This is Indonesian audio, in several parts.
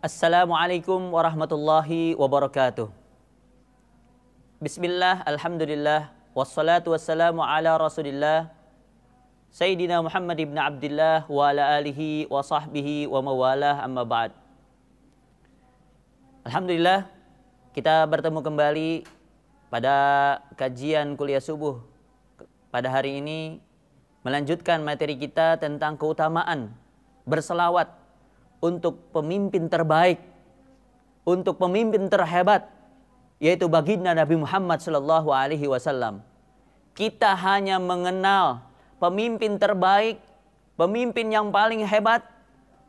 Assalamualaikum warahmatullahi wabarakatuh. Bismillah, alhamdulillah, wassalatu wassalamu ala rasulillah Sayyidina Muhammad ibn Abdullah wa ala alihi wa sahbihi wa mawalah, amma ba'd. Alhamdulillah, kita bertemu kembali pada kajian kuliah subuh pada hari ini, melanjutkan materi kita tentang keutamaan berselawat untuk pemimpin terbaik, untuk pemimpin terhebat, yaitu baginda Nabi Muhammad sallallahu alaihi wasallam. Kita hanya mengenal pemimpin terbaik, pemimpin yang paling hebat,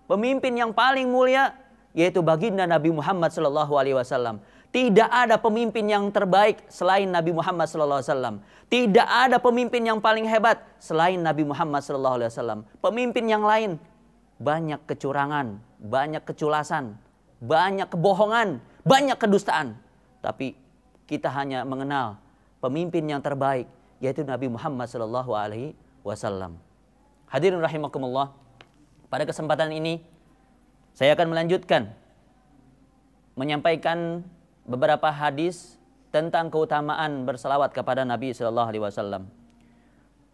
pemimpin yang paling mulia, yaitu baginda Nabi Muhammad sallallahu alaihi wasallam. Tidak ada pemimpin yang terbaik selain Nabi Muhammad sallallahu alaihi wasallam. Tidak ada pemimpin yang paling hebat selain Nabi Muhammad sallallahu alaihi wasallam. Pemimpin yang lain banyak kecurangan, banyak keculasan, banyak kebohongan, banyak kedustaan. Tapi kita hanya mengenal pemimpin yang terbaik, yaitu Nabi Muhammad sallallahu alaihi wasallam. Hadirin rahimakumullah, pada kesempatan ini saya akan melanjutkan menyampaikan beberapa hadis tentang keutamaan berselawat kepada Nabi sallallahu alaihi wasallam.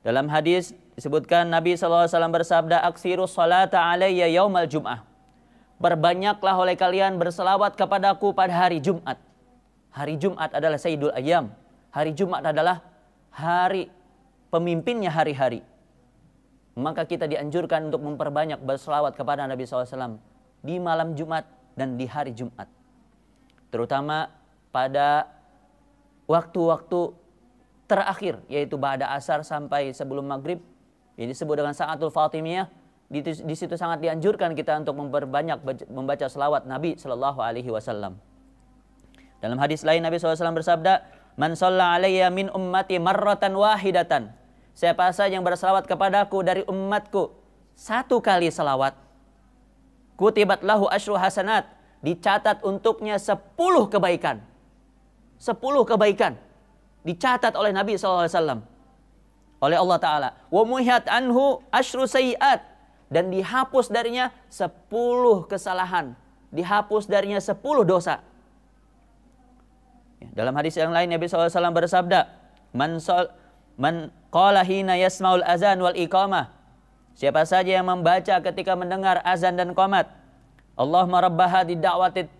Dalam hadis disebutkan Nabi sallallahu alaihi wasallam bersabda, "Aksiru salata alayya yaumal jum'ah." Berbanyaklah oleh kalian berselawat kepadaku pada hari Jumat. Hari Jumat adalah Sayyidul Ayyam. Hari Jumat adalah hari pemimpinnya hari-hari. Maka kita dianjurkan untuk memperbanyak berselawat kepada Nabi sallallahu alaihi wasallam di malam Jumat dan di hari Jumat. Terutama pada waktu-waktu terakhir, yaitu ba'da asar sampai sebelum maghrib, ini disebut dengan sa'atul fatimiyah. Di situ sangat dianjurkan kita untuk memperbanyak membaca selawat Nabi sallallahu alaihi wasallam. Dalam hadis lain Nabi SAW bersabda, "Man shalla alayya min ummati marratan wahidatan." Siapa saja yang berselawat kepadaku dari umatku satu kali selawat, kutibat lahu asyru hasanat, dicatat untuknya 10 kebaikan. 10 kebaikan dicatat oleh Nabi SAW, oleh Allah Ta'ala. Wa muhiat anhu asyru sayiat, dan dihapus darinya 10 kesalahan, dihapus darinya 10 dosa. Dalam hadis yang lain Nabi SAW bersabda, Man qala hina yasma'ul azan wal iqamah. Siapa saja yang membaca ketika mendengar azan dan qomat, Allahumma rabba hadhi da'watit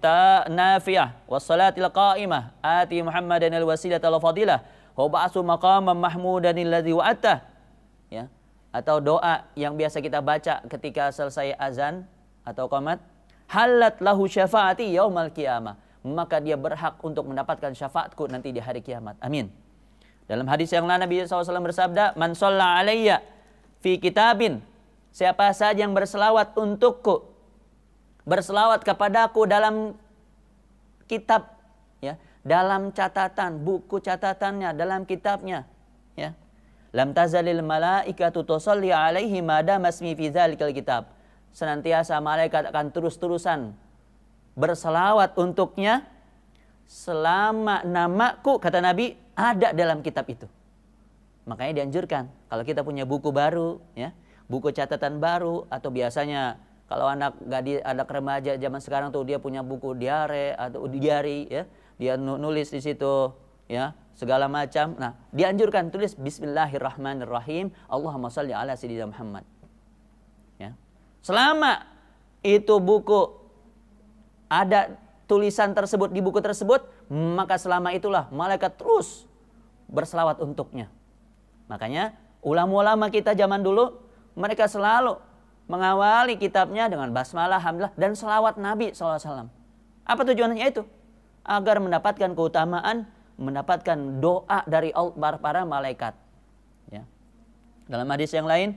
nafiyah wassalatil qa'imah ati Muhammadan al-wasilata wal fadilah wa ba'su maqaman mahmudan alladhi wa'attah. Ya, atau doa yang biasa kita baca ketika selesai azan atau qomat, halat lahu syafaati yaumal qiyamah, maka dia berhak untuk mendapatkan syafaatku nanti di hari kiamat. Amin. Dalam hadis yang lain Nabi SAW bersabda, Man shalla alayya fi kitabin. Siapa saja yang berselawat untukku, berselawat kepadaku dalam kitab, ya, dalam catatan, buku catatannya, dalam kitabnya, ya. Lam tazalil malaikatu tusalli alaihi madama ismi fi dzalikal kitab. Senantiasa malaikat akan terus-terusan berselawat untuknya selama namaku, kata Nabi, ada dalam kitab itu. Makanya dianjurkan kalau kita punya buku baru, ya, buku catatan baru, atau biasanya kalau anak remaja zaman sekarang tuh dia punya buku diare atau diari, ya, dia nulis di situ, ya, segala macam. Nah, dianjurkan tulis Bismillahirrahmanirrahim, Allahumma shalli ala sayyidina Muhammad. Ya. Selama itu buku ada tulisan tersebut di buku tersebut, maka selama itulah malaikat terus berselawat untuknya. Makanya ulama-ulama kita zaman dulu mereka selalu mengawali kitabnya dengan basmalah, hamdalah, dan selawat Nabi SAW. Apa tujuannya itu? Agar mendapatkan keutamaan, mendapatkan doa dari para malaikat. Ya. Dalam hadis yang lain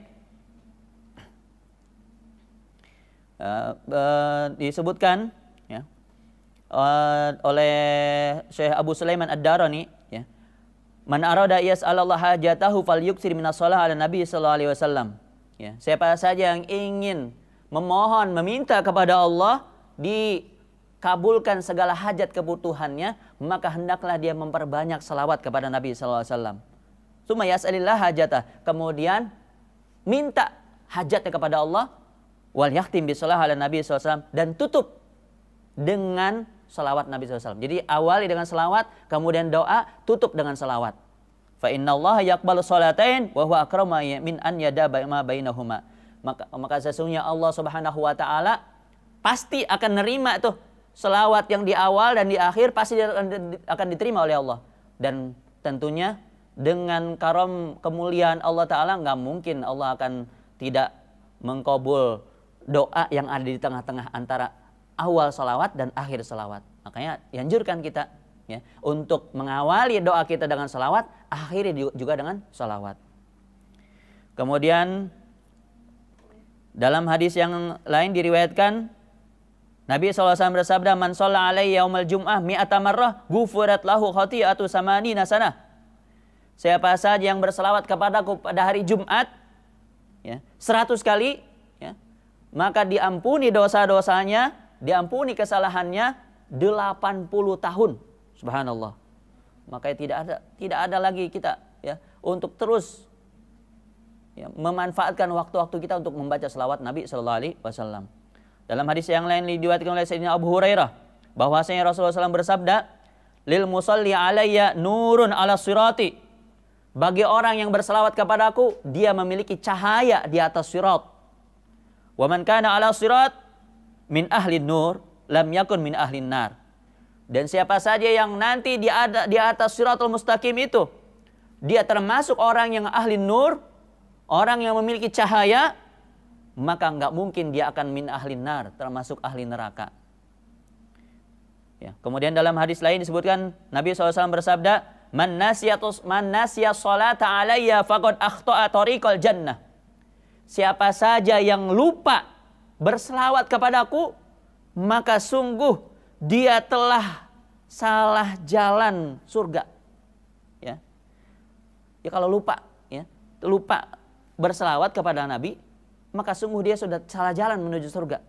disebutkan, ya, oleh Syekh Abu Sulaiman Ad-Darani, ya, Man arada yas'alallah hajatahu falyuksir minas shalah ala Nabi sallallahu alaihi wasallam. Ya, siapa saja yang ingin memohon, meminta kepada Allah dikabulkan segala hajat kebutuhannya, maka hendaklah dia memperbanyak salawat kepada Nabi sallallahu alaihi wasallam. Summa yas'alillah hajatah, kemudian minta hajatnya kepada Allah, wal yakhtim bisalah ala Nabi sallallahu alaihi wasallam, dan tutup dengan salawat Nabi SAW. Jadi awali dengan salawat, kemudian doa, tutup dengan salawat. Fa innallaha yaqbalu sholatain wa huwa akramu min an yada ma bainahuma. Maka sesungguhnya Allah Subhanahu wa taala pasti akan nerima tuh selawat yang di awal dan di akhir pasti akan diterima oleh Allah. Dan tentunya dengan karam kemuliaan Allah taala nggak mungkin Allah akan tidak mengkabul doa yang ada di tengah-tengah antara awal salawat dan akhir salawat. Makanya dianjurkan kita ya untuk mengawali doa kita dengan salawat, akhiri juga dengan salawat. Kemudian dalam hadis yang lain diriwayatkan Nabi SAW bersabda, "Man shalla alayya yaumal jum'ah mi'ata marrah, ghufirat lahu khati'atu samanina sanah." Siapa saja yang berselawat kepadaku pada hari Jumat ya, 100 kali ya, maka diampuni dosa-dosanya, diampuni kesalahannya 80 tahun. Subhanallah. Maka tidak ada lagi kita ya untuk terus ya, memanfaatkan waktu-waktu kita untuk membaca selawat Nabi sallallahu alaihi wasallam. Dalam hadis yang lain diriwayatkan oleh Sayyidina Abu Hurairah bahwasanya Rasulullah SAW bersabda, "Lil musalli alayya nurun ala sirati." Bagi orang yang berselawat kepadaku, dia memiliki cahaya di atas sirat. Wa man kana ala sirat min ahli nur lam yakun min ahli nar. Dan siapa saja yang nanti di atas siratul mustaqim itu, dia termasuk orang yang ahli nur, orang yang memiliki cahaya, maka enggak mungkin dia akan min ahli nar, termasuk ahli neraka. Ya, kemudian dalam hadis lain disebutkan Nabi SAW bersabda, Man nasiya sholata alayya faqad akhta'a tariqal jannah. Siapa saja yang lupa berselawat kepadaku, maka sungguh dia telah salah jalan surga. Ya. Ya kalau lupa berselawat kepada Nabi, maka sungguh dia sudah salah jalan menuju surga.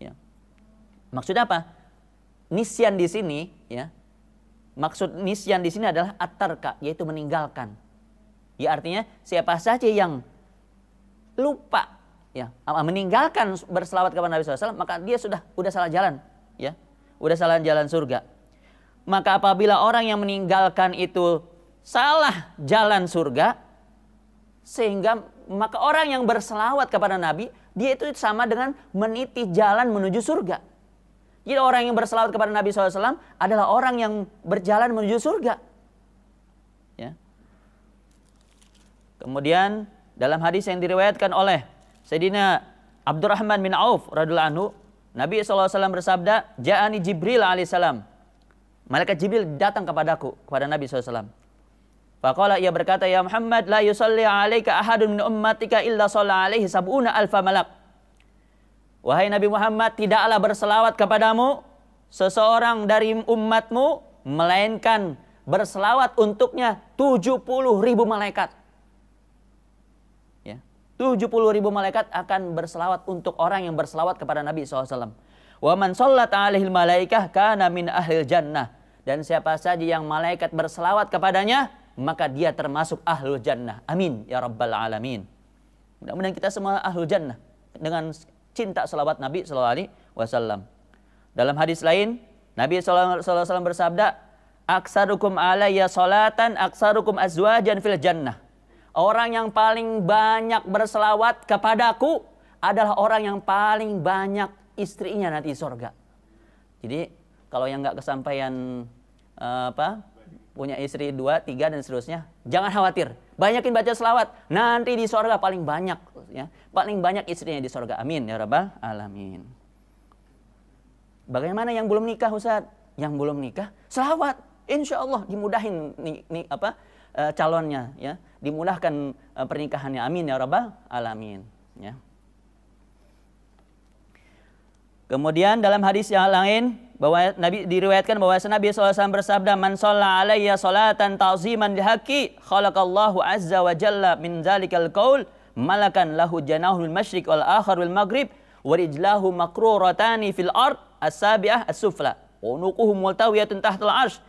Ya. Maksud apa? Nisyan di sini, ya. Maksud nisyan di sini adalah at-tarka, yaitu meninggalkan. Ya artinya siapa saja yang lupa ya meninggalkan berselawat kepada Nabi SAW, maka dia sudah salah jalan, ya, udah salah jalan surga. Maka apabila orang yang meninggalkan itu salah jalan surga, sehingga maka orang yang berselawat kepada Nabi, dia itu sama dengan meniti jalan menuju surga. Jadi orang yang berselawat kepada Nabi SAW adalah orang yang berjalan menuju surga. Ya. Kemudian dalam hadis yang diriwayatkan oleh Sayyidina Abdurrahman bin Auf radhiyallahu anhu, Nabi SAW bersabda, Ja'ani Jibril alaihissalam. Malaikat Jibril datang kepadaku, kepada Nabi SAW. Faqala, ia berkata, Ya Muhammad, la yusalli alaika ahadun min ummatika illa shalla alaihi sab'una alfa malak. Wahai Nabi Muhammad, tidaklah berselawat kepadamu seseorang dari umatmu, melainkan berselawat untuknya 70.000 malaikat. 70.000 malaikat akan berselawat untuk orang yang berselawat kepada Nabi SAW. Wa man shollat alaihil malaikah kana min ahlil jannah. Dan siapa saja yang malaikat berselawat kepadanya, maka dia termasuk ahlul jannah. Amin ya rabbal alamin. Mudah-mudahan kita semua ahlul jannah dengan cinta selawat Nabi SAW. Dalam hadis lain, Nabi SAW bersabda, Aksarukum alayya salatan, aksarukum azwajan fil jannah. Orang yang paling banyak berselawat kepadaku adalah orang yang paling banyak istrinya nanti di surga. Jadi kalau yang nggak kesampaian punya istri 2, 3 dan seterusnya, jangan khawatir. Banyakin baca selawat, nanti di surga paling banyak, ya, paling banyak istrinya di surga. Amin ya rabbal alamin. Bagaimana yang belum nikah, Ustaz? Yang belum nikah, selawat, insya Allah dimudahin calonnya, ya, dimudahkan pernikahannya. Amin ya rabbal alamin. Ya. Kemudian dalam hadis yang lain bahwa Nabi diriwayatkan bahwa Nabi SAW bersabda, Man shalla alayya salatan ta'ziman lihaqi khalaqallahu azza wa jalla min zalikal qaul malakan lahu janahul masyriq wal akhar wal maghrib wa rijlahu makruratani fil ard as-sabi'ah as-sufla wa unuquhu multawiyatun tahtal arsh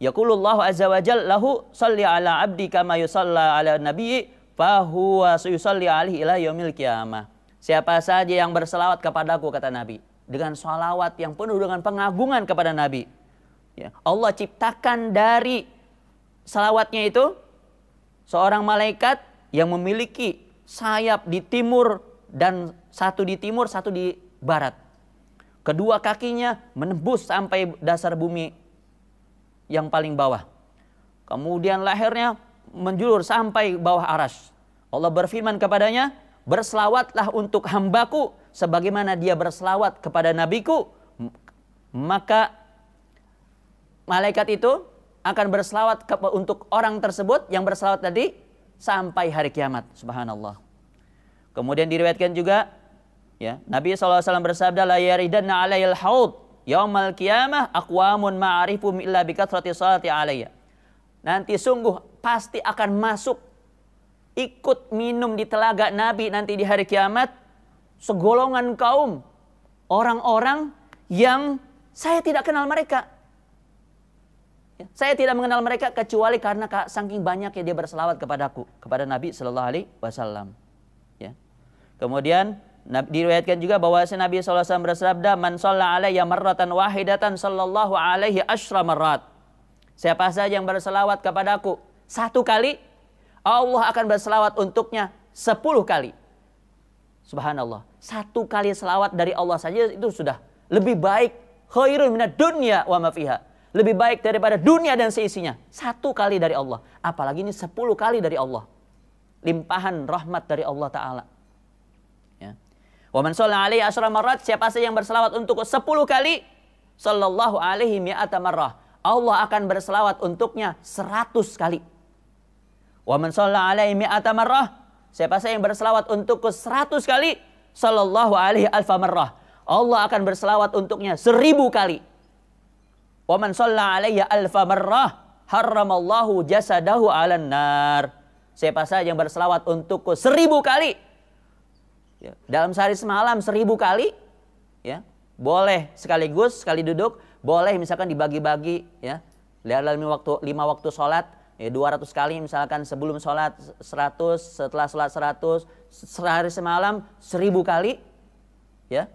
yaqulullahu azza wa jalla lahu salli ala abdi kama yusalla ala nabiyyi fa huwa yusalli alaihi ila yaumil qiyamah. Siapa saja yang berselawat kepadaku, kata Nabi, dengan sholawat yang penuh dengan pengagungan kepada Nabi. Ya, Allah ciptakan dari salawatnya itu seorang malaikat yang memiliki sayap di timur dan satu di timur, satu di barat. Kedua kakinya menembus sampai dasar bumi yang paling bawah. Kemudian lehernya menjulur sampai bawah arasy. Allah berfirman kepadanya, berselawatlah untuk hambaku sebagaimana dia berselawat kepada nabiku. Maka malaikat itu akan berselawat untuk orang tersebut yang berselawat tadi sampai hari kiamat. Subhanallah. Kemudian diriwayatkan juga, ya, Nabi SAW bersabda, la yaridanna alayil haud yaumal qiyamah aqwamun ma'arifum illa bikathrati salati alayya. Nanti sungguh pasti akan masuk ikut minum di telaga Nabi nanti di hari kiamat segolongan kaum orang-orang yang saya tidak kenal mereka. Saya tidak mengenal mereka kecuali karena saking banyaknya dia berselawat kepadaku, kepada Nabi Sallallahu Alaihi Wasallam. Ya. Kemudian diriwayatkan juga bahwa Nabi SAW bersabda, man shalla alayya marratan wahidatan sallallahu alaihi asyra marrat. Siapa saja yang berselawat kepadaku satu kali, Allah akan berselawat untuknya 10 kali. Subhanallah. Satu kali selawat dari Allah saja itu sudah lebih baik, khairun minad dunya wa ma fiha. Lebih baik daripada dunia dan seisinya. Satu kali dari Allah. Apalagi ini 10 kali dari Allah. Limpahan rahmat dari Allah Ta'ala. Ya. Wa man shalla alaihi asyra marrat. Siapa saja yang berselawat untuk 10 kali. Sallallahu alaihi mi'ata marrah. Allah akan berselawat untuknya 100 kali. Wa man shalla alaihi mi'ata marrah. Siapa saja yang berselawat untuk 100 kali. Sallallahu alaihi alfa marrah. Allah akan berselawat untuknya 1000 kali. Wa man shalla alayya alfa marrah harramallahu jasadahu 'alan nar. Siapa saja yang berselawat untukku 1000 kali. Ya, dalam sehari semalam 1000 kali, ya. Boleh sekaligus, sekali duduk, boleh misalkan dibagi-bagi, ya. Dalam 5 waktu salat, ya 200 kali misalkan sebelum salat 100, setelah salat 100, sehari semalam 1000 kali, ya.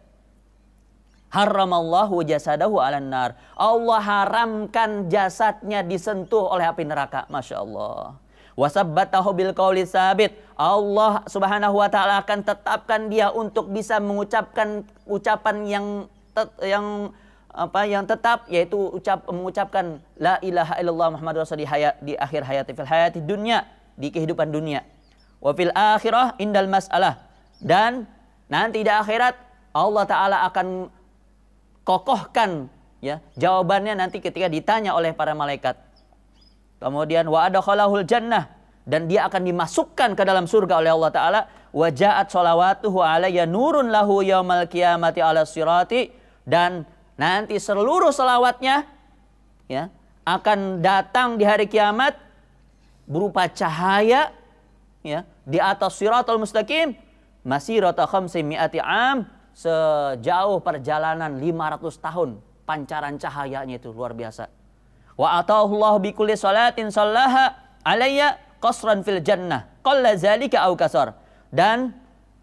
Haramallahu jasadahu 'alan nar. Allah haramkan jasadnya disentuh oleh api neraka. Masya Allah. Wasabbatahu bil qauli sabit. Allah Subhanahu wa taala akan tetapkan dia untuk bisa mengucapkan ucapan yang tetap, yaitu mengucapkan la ilaha illallah Muhammadur Rasulullah di akhir hayati, fil hayati dunya, di kehidupan dunia. Wa fil akhirah indal mas'alah. Dan nanti di akhirat Allah taala akan kokohkan, ya, jawabannya nanti ketika ditanya oleh para malaikat. Kemudian wa adkhalahul jannah, dan dia akan dimasukkan ke dalam surga oleh Allah Ta'ala. Wa ja'at sholawatuhu alayya nurun lahu yaumal qiyamati ala sirati. Dan nanti seluruh selawatnya, ya, akan datang di hari kiamat berupa cahaya, ya, di atas siratal mustaqim masirata khamsi mi'ati am, sejauh perjalanan 500 tahun pancaran cahayanya itu luar biasa. Wa atahullahu bi kulli salatin sallaha alayya qasran fil jannah qalla zalika au kasar. Dan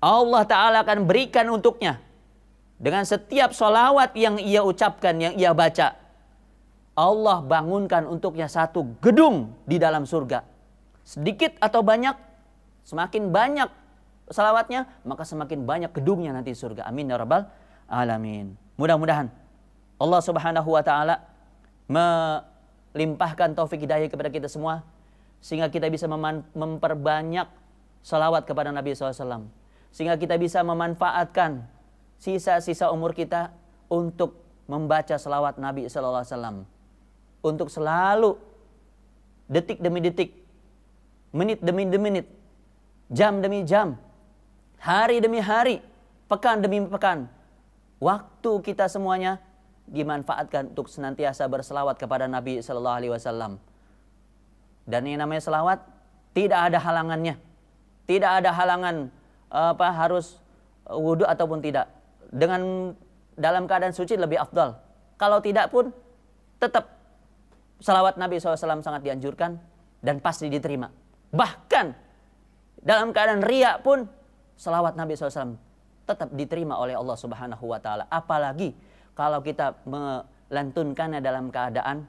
Allah Ta'ala akan berikan untuknya dengan setiap solawat yang ia ucapkan, yang ia baca, Allah bangunkan untuknya satu gedung di dalam surga. Sedikit atau banyak, semakin banyak salawatnya, maka semakin banyak gedungnya nanti di surga. Amin ya rabbal alamin. Mudah-mudahan Allah Subhanahu wa taala melimpahkan taufik hidayah kepada kita semua, sehingga kita bisa memperbanyak salawat kepada Nabi SAW, sehingga kita bisa memanfaatkan sisa-sisa umur kita untuk membaca salawat Nabi SAW, untuk selalu detik demi detik, menit demi menit, jam demi jam, hari demi hari, pekan demi pekan, waktu kita semuanya dimanfaatkan untuk senantiasa berselawat kepada Nabi Sallallahu Alaihi Wasallam. Dan yang namanya selawat tidak ada halangannya, tidak ada halangan harus wudhu ataupun tidak. Dengan dalam keadaan suci lebih afdal. Kalau tidak pun tetap selawat Nabi SAW sangat dianjurkan dan pasti diterima. Bahkan dalam keadaan riya pun selawat Nabi SAW tetap diterima oleh Allah Subhanahu wa taala. Apalagi kalau kita melantunkannya dalam keadaan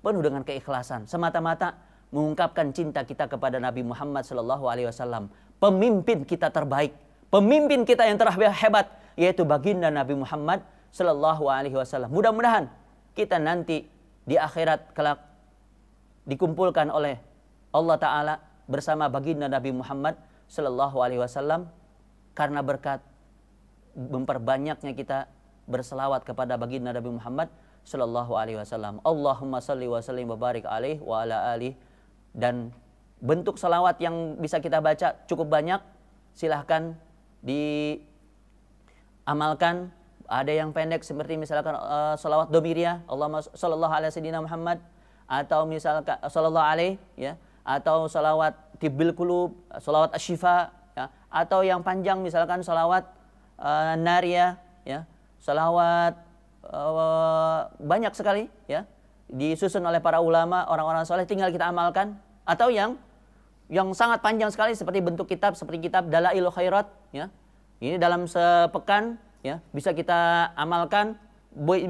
penuh dengan keikhlasan, semata-mata mengungkapkan cinta kita kepada Nabi Muhammad sallallahu alaihi wasallam, pemimpin kita terbaik, pemimpin kita yang terhebat, yaitu baginda Nabi Muhammad sallallahu alaihi wasallam. Mudah-mudahan kita nanti di akhirat kelak dikumpulkan oleh Allah taala bersama baginda Nabi Muhammad sallallahu alaihi wasallam karena berkat memperbanyaknya kita berselawat kepada baginda Nabi Muhammad sallallahu alaihi wasallam. Allahumma shalli wa sallim wa barik alaihi wa ala alihi. Dan bentuk selawat yang bisa kita baca cukup banyak, silahkan diamalkan. Ada yang pendek seperti misalkan selawat domiriyah, Allahumma sallallahu alaihi sayyidina Muhammad, atau misalkan sallallahu alaihi ya, atau selawat tibbil qulub, selawat asyifa ya, atau yang panjang misalkan selawat nariyah ya, selawat banyak sekali ya, disusun oleh para ulama, orang-orang soleh, tinggal kita amalkan. Atau yang sangat panjang sekali seperti bentuk kitab, seperti kitab Dalailul Khairat ya. Ini dalam sepekan ya bisa kita amalkan,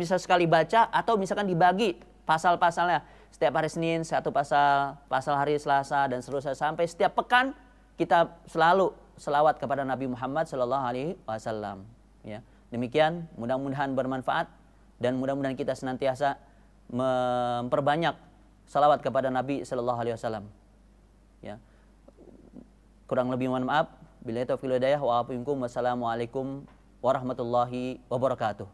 bisa sekali baca, atau misalkan dibagi pasal-pasalnya. Setiap hari Senin satu pasal, pasal hari Selasa, dan seterusnya sampai setiap pekan kita selalu selawat kepada Nabi Muhammad sallallahu alaihi wasallam ya. Demikian, mudah-mudahan bermanfaat dan mudah-mudahan kita senantiasa memperbanyak salawat kepada Nabi sallallahu alaihi wasallam. Ya. Kurang lebih mohon maaf. Billahi taufiq wal hidayah wa afikum. Wassalamualaikum warahmatullahi wabarakatuh.